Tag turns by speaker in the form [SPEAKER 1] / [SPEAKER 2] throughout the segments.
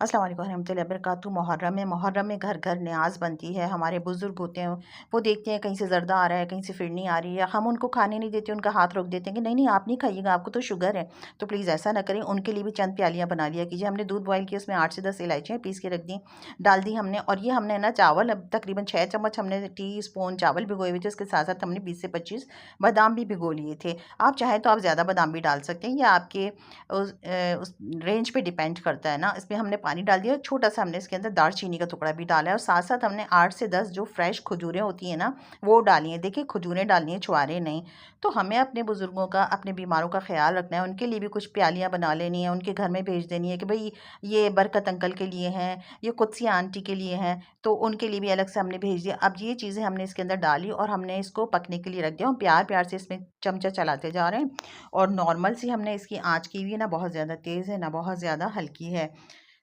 [SPEAKER 1] अस्सलाम वालेकुम रहमतुल्लाहि वबरकातुहू। मुहर्रम में घर घर न्याज़ बनती है। हमारे बुज़ुर्ग होते हैं, वो देखते हैं कहीं से ज़र्दा आ रहा है, कहीं से फिरनी आ रही है, हम उनको खाने नहीं देते, उनका हाथ रोक देते हैं कि नहीं नहीं आप नहीं खाइएगा, आपको तो शुगर है। तो प्लीज़ ऐसा ना करें। उनके लिए भी चंद प्यालियाँ बना लिया कीजिए। हमने दूध बॉयल किया, उसमें 8 से 10 इलायचियाँ पीस के रख दी, डाल दी हमने। और ये हमने ना चावल अब तकरीबन 6 चम्मच हमने टी स्पून चावल भिगोए हुए थे, उसके साथ साथ हमने 20 से 25 बादाम भी भिगो लिए थे। आप चाहें तो आप ज़्यादा बादाम भी डाल सकते हैं, या आपके उस रेंज पे डिपेंड करता है ना। इसमें हमने पानी डाल दिया, छोटा सा हमने इसके अंदर दालचीनी का टुकड़ा भी डाला है, और साथ साथ हमने 8 से 10 जो फ्रेश खजूरें होती हैं ना, वो डाली हैं। देखिए खजूरें डालनी है, छुआरे नहीं। तो हमें अपने बुज़ुर्गों का, अपने बीमारों का ख्याल रखना है। उनके लिए भी कुछ प्यालियाँ बना लेनी है, उनके घर में भेज देनी है कि भाई ये बरकत अंकल के लिए हैं, ये कुदसिया आंटी के लिए हैं, तो उनके लिए भी अलग से हमने भेज दिया। अब ये चीज़ें हमने इसके अंदर डाली और हमने इसको पकने के लिए रख दिया, और प्यार प्यार से इसमें चमचा चलाते जा रहे हैं। और नॉर्मल सी हमने इसकी आँच की हुई है, ना बहुत ज़्यादा तेज़ है, ना बहुत ज़्यादा हल्की है।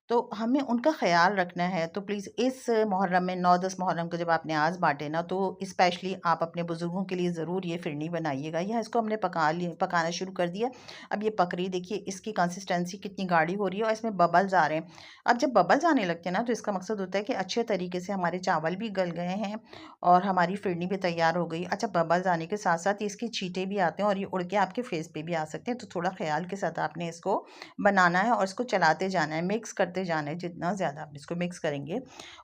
[SPEAKER 1] तो हमें उनका ख़्याल रखना है। तो प्लीज़ इस मुहर्रम में 9-10 मुहर्रम को जब आप न्याज़ बाँटें ना, तो स्पेशली आप अपने बुज़ुर्गों के लिए ज़रूर ये फ़िरनी बनाइएगा। या इसको हमने पकाना शुरू कर दिया। अब ये पक रही, देखिए इसकी कंसिस्टेंसी कितनी गाढ़ी हो रही है और इसमें बबल्स आ रहे हैं। अब जब बबल्स आने लगते हैं ना, तो इसका मकसद होता है कि अच्छे तरीके से हमारे चावल भी गल गए हैं और हमारी फ़िरनी भी तैयार हो गई। अच्छा, बबल्स आने के साथ-साथ इसके छींटे भी आते हैं और ये उड़ के आपके फ़ेस पे भी आ सकते हैं। तो थोड़ा ख़्याल के साथ आपने इसको बनाना है और इसको चलाते जाना है, मिक्स करते जाना है। जितना ज़्यादा आप इसको मिक्स करेंगे,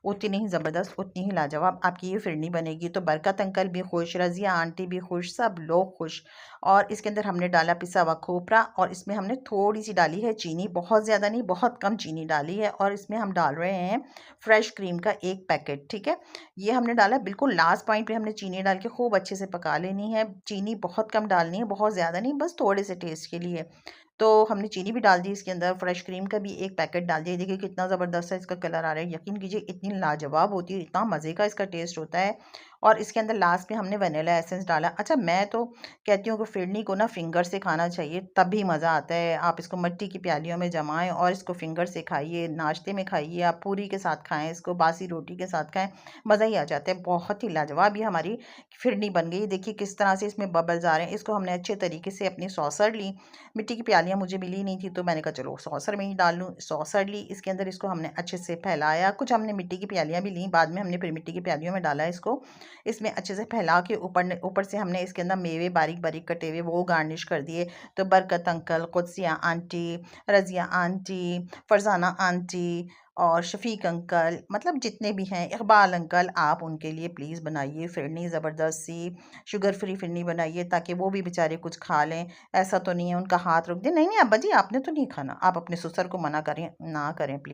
[SPEAKER 1] उतनी ही ज़बरदस्त, उतनी ही लाजवाब आपकी ये फ़िरनी बनेगी। तो बरकत अंकल भी खुश, रज़िया आंटी भी खुश, सब लोग खुश। और इसके अंदर हमने डाला पिसा हुआ खोपरा, और इसमें हमने थोड़ी-सी डाली है चीनी, बहुत ज़्यादा नहीं, बहुत कम चीनी डाली है। और इसमें हम डाल रहे हैं फ्रेश क्रीम का 1 पैकेट, ठीक है? ये हमने डाला बिल्कुल लास्ट पॉइंट पे, हमने चीनी डाल के खूब अच्छे से पका लेनी है। चीनी बहुत कम डालनी है, बहुत ज़्यादा नहीं, बस थोड़े से टेस्ट के लिए। तो हमने चीनी भी डाल दी इसके अंदर, फ्रेश क्रीम का भी 1 पैकेट डाल दिया। देखिए कितना ज़बरदस्त सा इसका कलर आ रहा है। यकीन कीजिए इतनी लाजवाब होती है, इतना मज़े का इसका टेस्ट होता है। और इसके अंदर लास्ट में हमने वनीला एसेंस डाला। अच्छा, मैं तो कहती हूँ कि फ़िरनी को ना फिंगर से खाना चाहिए, तभी मज़ा आता है। आप इसको मिट्टी की प्यालियों में जमाएँ और इसको फिंगर से खाइए, नाश्ते में खाइए, आप पूरी के साथ खाएँ, इसको बासी रोटी के साथ खाएँ, मज़ा ही आ जाता है। बहुत ही लाजवाब ये हमारी फ़िरनी बन गई। देखिए किस तरह से इसमें बबल्स आ रहे हैं। इसको हमने अच्छे तरीके से अपनी सॉसर ली, मिट्टी की प्यालियाँ मुझे मिली नहीं थी, तो मैंने कहा चलो सॉसर में ही डाल लूँ। सॉसर ली, इसके अंदर इसको हमने अच्छे से फैलाया। कुछ हमने मिट्टी की प्यालियाँ भी लीं, बाद में हमने फिर मिट्टी की प्यालियों में डाला इसको। इसमें अच्छे से फैला के ऊपर से हमने इसके अंदर मेवे बारीक बारीक कटे हुए वो गार्निश कर दिए। तो बरकत uncle, Qudsia aunty, Razia aunty, Farzana aunty और शफ़ीक अंकल, मतलब जितने भी हैं, इकबाल अंकल, आप उनके लिए प्लीज़ बनाइए फ़िरनी ज़बरदस्त सी शुगर फ्री फ़िरनी बनाइए, ताकि वो भी बेचारे कुछ खा लें। ऐसा तो नहीं है उनका हाथ रोक दें, नहीं नहीं अब्बा जी आपने तो नहीं खाना, आप अपने ससुर को मना करें, ना करें प्लीज़।